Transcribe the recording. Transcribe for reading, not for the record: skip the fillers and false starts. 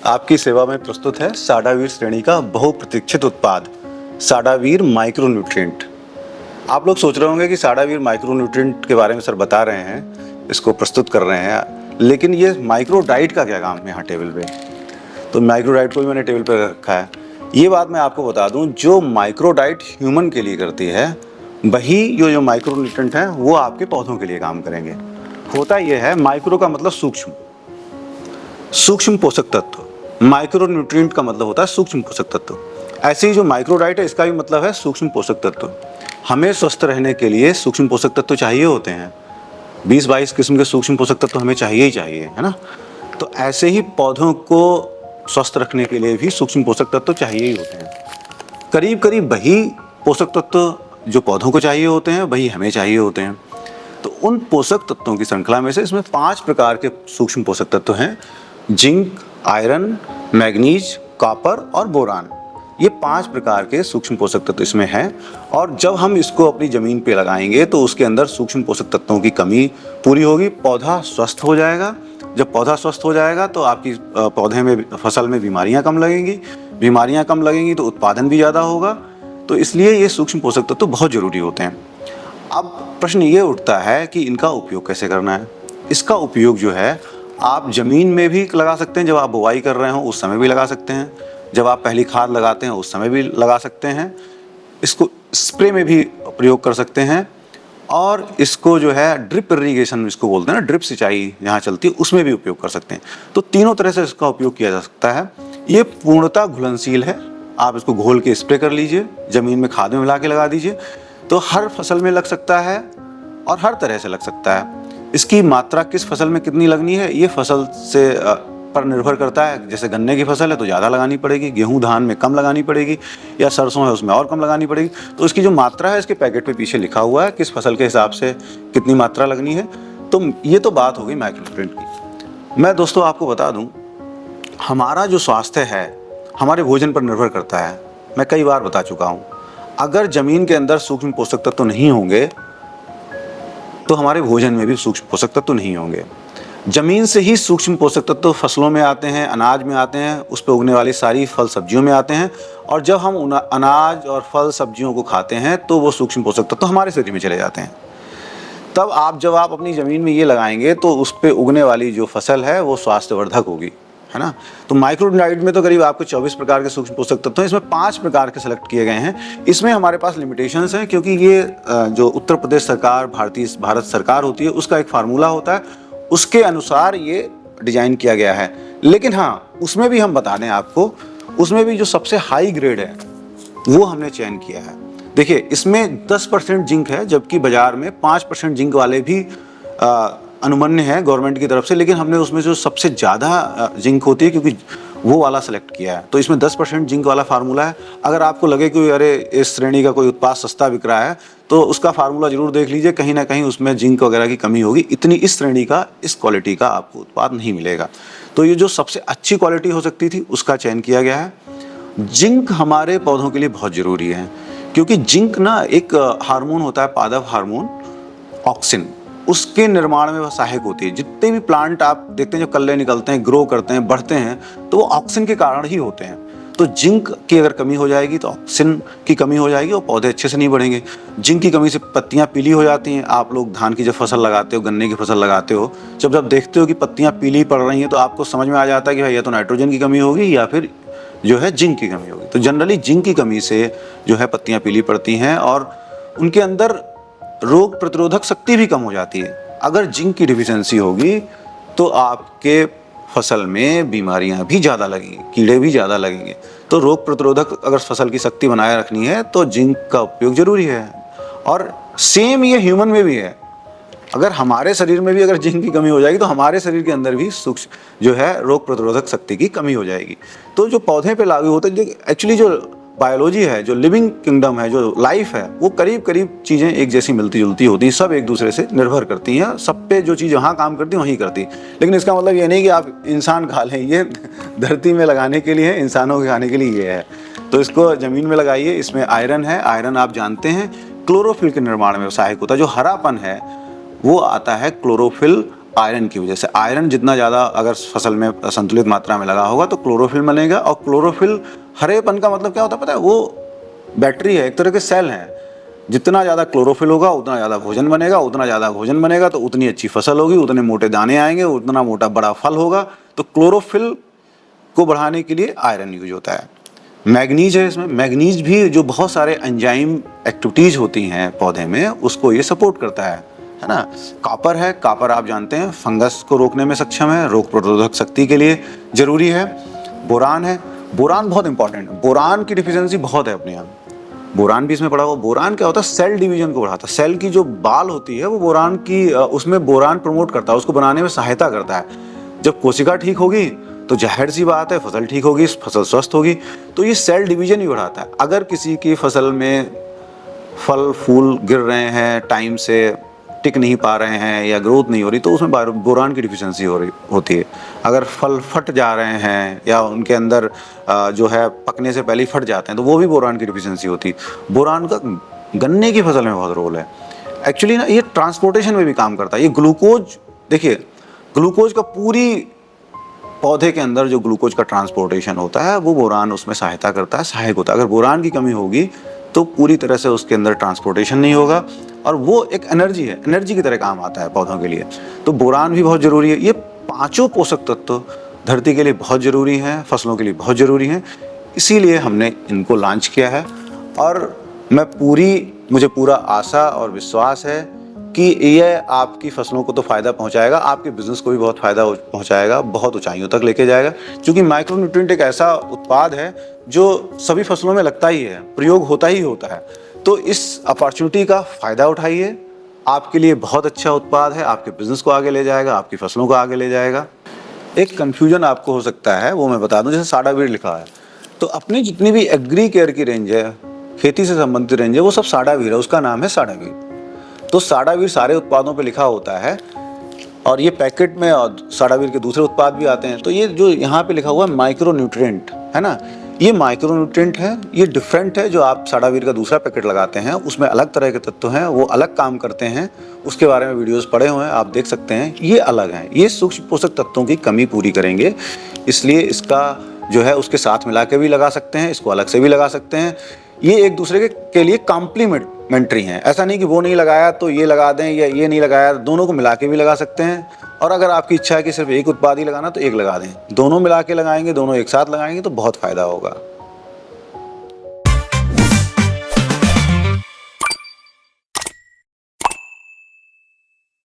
आपकी सेवा में प्रस्तुत है साडावीर श्रेणी का बहुप्रतीक्षित उत्पाद साडावीर माइक्रो न्यूट्रिएंट। आप लोग सोच रहे होंगे कि साडावीर माइक्रो न्यूट्रिएंट के बारे में सर बता रहे हैं, इसको प्रस्तुत कर रहे हैं, लेकिन ये माइक्रो डाइट का क्या काम है यहाँ टेबल पे। तो माइक्रो डाइट को भी मैंने टेबल पे रखा है। ये बात मैं आपको बता दूं, जो माइक्रो डाइट ह्यूमन के लिए करती है वही जो माइक्रो न्यूट्रिएंट है वो आपके पौधों के लिए काम करेंगे। होता यह है, माइक्रो का मतलब सूक्ष्म पोषक तत्व, माइक्रो न्यूट्रिएंट का मतलब होता है सूक्ष्म पोषक तत्व। ऐसे ही जो माइक्रो डाइट है इसका भी मतलब है सूक्ष्म पोषक तत्व। हमें स्वस्थ रहने के लिए सूक्ष्म पोषक तत्व चाहिए होते हैं, 20-22 किस्म के सूक्ष्म पोषक तत्व हमें चाहिए ही चाहिए, है ना। तो ऐसे ही पौधों को स्वस्थ रखने के लिए भी सूक्ष्म पोषक तत्व चाहिए ही होते हैं। करीब करीब वही पोषक तत्व जो पौधों को चाहिए होते हैं वही हमें चाहिए होते हैं। तो उन पोषक तत्वों की श्रृंखला में से इसमें 5 प्रकार के सूक्ष्म पोषक तत्व हैं: जिंक, आयरन, मैग्नीज, कॉपर और बोरान। ये 5 प्रकार के सूक्ष्म पोषक तत्व इसमें हैं। और जब हम इसको अपनी ज़मीन पे लगाएंगे तो उसके अंदर सूक्ष्म पोषक तत्वों की कमी पूरी होगी, पौधा स्वस्थ हो जाएगा। जब पौधा स्वस्थ हो जाएगा तो आपकी पौधे में, फसल में बीमारियां कम लगेंगी, बीमारियां कम लगेंगी तो उत्पादन भी ज़्यादा होगा। तो इसलिए ये सूक्ष्म पोषक तत्व बहुत ज़रूरी होते हैं। अब प्रश्न ये उठता है कि इनका उपयोग कैसे करना है। इसका उपयोग जो है आप ज़मीन में भी लगा सकते हैं, जब आप बुवाई कर रहे हो उस समय भी लगा सकते हैं, जब आप पहली खाद लगाते हैं उस समय भी लगा सकते हैं। इसको स्प्रे में भी प्रयोग कर सकते हैं और इसको जो है ड्रिप इरिगेशन इसको बोलते हैं ना, ड्रिप सिंचाई जहाँ चलती है उसमें भी उपयोग कर सकते हैं। तो तीनों तरह से इसका उपयोग किया जा सकता है। ये पूर्णतः घुलनशील है, आप इसको घोल के स्प्रे कर लीजिए, ज़मीन में खाद में मिला के लगा दीजिए, तो हर फसल में लग सकता है और हर तरह से लग सकता है। इसकी मात्रा किस फसल में कितनी लगनी है ये फसल से पर निर्भर करता है। जैसे गन्ने की फसल है तो ज़्यादा लगानी पड़ेगी, गेहूं धान में कम लगानी पड़ेगी, या सरसों है उसमें और कम लगानी पड़ेगी। तो इसकी जो मात्रा है इसके पैकेट पे पीछे लिखा हुआ है किस फसल के हिसाब से कितनी मात्रा लगनी है। तो ये तो बात हो गई माइक्रोन्यूट्रिएंट की। मैं दोस्तों आपको बता दूं, हमारा जो स्वास्थ्य है हमारे भोजन पर निर्भर करता है। मैं कई बार बता चुका हूँ, अगर ज़मीन के अंदर सूक्ष्म पोषक तत्व नहीं होंगे तो हमारे भोजन में भी सूक्ष्म पोषक तत्व नहीं होंगे। ज़मीन से ही सूक्ष्म पोषक तत्व फसलों में आते हैं, अनाज में आते हैं, उस पर उगने वाली सारी फल सब्जियों में आते हैं। और जब हम अनाज और फल सब्जियों को खाते हैं तो वो सूक्ष्म पोषक तत्व हमारे शरीर में चले जाते हैं। तब जब आप अपनी ज़मीन में ये लगाएंगे तो उस पर उगने वाली जो फसल है वो स्वास्थ्यवर्धक होगी, है ना। तो माइक्रो डाइट में तो करीब आपको 24 प्रकार के सूक्ष्म पोषक तत्व हैं, इसमें 5 प्रकार के सेलेक्ट किए गए हैं। इसमें हमारे पास लिमिटेशंस हैं क्योंकि ये जो उत्तर प्रदेश सरकार, भारत सरकार होती है उसका एक फार्मूला होता है, उसके अनुसार ये डिजाइन किया गया है। लेकिन हाँ, उसमें भी हम बता दें आपको, उसमें भी जो सबसे हाई ग्रेड है वो हमने चयन किया है। देखिए, इसमें 10% जिंक है, जबकि बाजार में 5% जिंक वाले भी अनुमन्य है गवर्नमेंट की तरफ से, लेकिन हमने उसमें जो सबसे ज़्यादा जिंक होती है क्योंकि वो वाला सेलेक्ट किया है। तो इसमें 10% जिंक वाला फार्मूला है। अगर आपको लगे कि अरे इस श्रेणी का कोई उत्पाद सस्ता बिक रहा है तो उसका फार्मूला जरूर देख लीजिए, कहीं ना कहीं उसमें जिंक वगैरह की कमी होगी। इतनी इस श्रेणी का, इस क्वालिटी का आपको उत्पाद नहीं मिलेगा। तो ये जो सबसे अच्छी क्वालिटी हो सकती थी उसका चयन किया गया है। जिंक हमारे पौधों के लिए बहुत ज़रूरी है क्योंकि जिंक ना एक हार्मोन होता है, पादप हार्मोन ऑक्सिन, उसके निर्माण में वह सहायक होती है। जितने भी प्लांट आप देखते हैं जो कल्ले निकलते हैं, ग्रो करते हैं, बढ़ते हैं, तो वो ऑक्सिन के कारण ही होते हैं। तो जिंक की अगर कमी हो जाएगी तो ऑक्सिन की कमी हो जाएगी और पौधे अच्छे से नहीं बढ़ेंगे। जिंक की कमी से पत्तियां पीली हो जाती हैं। आप लोग धान की जब फसल लगाते हो, गन्ने की फसल लगाते हो, जब देखते हो कि पत्तियां पीली पड़ रही हैं तो आपको समझ में आ जाता है कि भाई या तो नाइट्रोजन की कमी होगी या फिर जो है जिंक की कमी होगी। तो जनरली जिंक की कमी से जो है पत्तियां पीली पड़ती हैं और उनके अंदर रोग प्रतिरोधक शक्ति भी कम हो जाती है। अगर जिंक की डिफिशियंसी होगी तो आपके फसल में बीमारियां भी ज़्यादा लगेंगी, कीड़े भी ज़्यादा लगेंगे। तो रोग प्रतिरोधक अगर फसल की शक्ति बनाए रखनी है तो जिंक का उपयोग जरूरी है। और सेम ये ह्यूमन में भी है। अगर हमारे शरीर में भी अगर जिंक की कमी हो जाएगी तो हमारे शरीर के अंदर भी सूक्ष्म जो है रोग प्रतिरोधक शक्ति की कमी हो जाएगी। तो जो पौधे पे लागू होते हैं, एक्चुअली जो बायोलॉजी है, जो लिविंग किंगडम है, जो लाइफ है, वो करीब करीब चीज़ें एक जैसी मिलती जुलती होती हैं, सब एक दूसरे से निर्भर करती हैं। सब पे जो चीज़ वहाँ काम करती है वहीं करती है। लेकिन इसका मतलब ये नहीं कि आप इंसान खा लें, ये धरती में लगाने के लिए है, इंसानों के खाने के लिए ये है। तो इसको ज़मीन में लगाइए। इसमें आयरन है। आयरन आप जानते हैं क्लोरोफिल के निर्माण में सहायक होता है। जो हरापन है वो आता है क्लोरोफिल आयरन की वजह से। आयरन जितना ज़्यादा अगर फसल में संतुलित मात्रा में लगा होगा तो क्लोरोफिल बनेगा, और क्लोरोफिल, हरेपन का मतलब क्या होता है पता है? वो बैटरी है, एक तरह के सेल हैं। जितना ज़्यादा क्लोरोफिल होगा उतना ज़्यादा भोजन बनेगा, उतना ज़्यादा भोजन बनेगा तो उतनी अच्छी फसल होगी, उतने मोटे दाने आएंगे, उतना मोटा बड़ा फल होगा। तो क्लोरोफिल को बढ़ाने के लिए आयरन यूज होता है। मैग्नीज है इसमें। मैग्नीज भी जो बहुत सारे एंजाइम एक्टिविटीज़ होती हैं पौधे में, उसको ये सपोर्ट करता है ना। कॉपर है। कॉपर आप जानते हैं फंगस को रोकने में सक्षम है, रोग प्रतिरोधक शक्ति के लिए ज़रूरी है। बोरान है। बोरान बहुत इंपॉर्टेंट है। बोरान की डिफिशियंसी बहुत है अपने यहाँ। बोरान भी इसमें पड़ा हुआ। बोरान क्या होता है? सेल डिवीजन को बढ़ाता है। सेल की जो बाल होती है वो बोरान की, उसमें बोरान प्रमोट करता है, उसको बनाने में सहायता करता है। जब कोशिका ठीक होगी तो जाहिर सी बात है फसल ठीक होगी, फसल स्वस्थ होगी। तो ये सेल डिवीजन ही बढ़ाता है। अगर किसी की फसल में फल फूल गिर रहे हैं, टाइम से टिक नहीं पा रहे हैं या ग्रोथ नहीं हो रही, तो उसमें बोरान की डिफिशियंसी होती है। अगर फल फट जा रहे हैं या उनके अंदर जो है पकने से पहले ही फट जाते हैं, तो वो भी बोरान की डिफिशियंसी होती है। बोरान का गन्ने की फसल में बहुत रोल है। एक्चुअली ना ये ट्रांसपोर्टेशन में भी काम करता है। ये ग्लूकोज, देखिए ग्लूकोज का पूरी पौधे के अंदर जो ग्लूकोज का ट्रांसपोर्टेशन होता है वो बोरान उसमें सहायता करता है, सहायक होता है। अगर बोरान की कमी होगी तो पूरी तरह से उसके अंदर ट्रांसपोर्टेशन नहीं होगा, और वो एक एनर्जी है, एनर्जी की तरह काम आता है पौधों के लिए। तो बोरान भी बहुत ज़रूरी है। ये पांचों पोषक तत्व धरती के लिए बहुत ज़रूरी हैं, फसलों के लिए बहुत ज़रूरी हैं। इसीलिए हमने इनको लॉन्च किया है, और मुझे पूरा आशा और विश्वास है कि यह आपकी फसलों को तो फ़ायदा पहुंचाएगा, आपके बिजनेस को भी बहुत फ़ायदा पहुंचाएगा, बहुत ऊंचाइयों तक लेके जाएगा। क्योंकि माइक्रोन्यूट्रिएंट एक ऐसा उत्पाद है जो सभी फसलों में लगता ही है, प्रयोग होता ही होता है। तो इस अपॉर्चुनिटी का फ़ायदा उठाइए। आपके लिए बहुत अच्छा उत्पाद है, आपके बिजनेस को आगे ले जाएगा, आपकी फसलों को आगे ले जाएगा। एक कन्फ्यूजन आपको हो सकता है, वो मैं बता दूं। जैसे साडावीर लिखा है, तो अपनी जितनी भी एग्री केयर की रेंज है, खेती से संबंधित रेंज है, वो सब साडावीर है, उसका नाम है साडावीर। तो साडावीर सारे उत्पादों पे लिखा होता है, और ये पैकेट में और साडावीर के दूसरे उत्पाद भी आते हैं। तो ये जो यहाँ पे लिखा हुआ है माइक्रोन्यूट्रिएंट है ना, ये माइक्रोन्यूट्रिएंट है, ये डिफरेंट है। जो आप साडावीर का दूसरा पैकेट लगाते हैं उसमें अलग तरह के तत्व हैं, वो अलग काम करते हैं। उसके बारे में वीडियोस पड़े हुए हैं, आप देख सकते हैं। ये अलग हैं, ये सूक्ष्म पोषक तत्वों की कमी पूरी करेंगे। इसलिए इसका जो है उसके साथ मिला के भी लगा सकते हैं, इसको अलग से भी लगा सकते हैं। ये एक दूसरे के लिए कॉम्प्लीमेंट्री हैं। ऐसा नहीं कि वो नहीं लगाया तो ये लगा दें, या ये नहीं लगाया, दोनों को मिला के भी लगा सकते हैं। और अगर आपकी इच्छा है कि सिर्फ एक उत्पाद ही लगाना तो एक लगा दें। दोनों मिला के लगाएंगे, दोनों एक साथ लगाएंगे तो बहुत फ़ायदा होगा।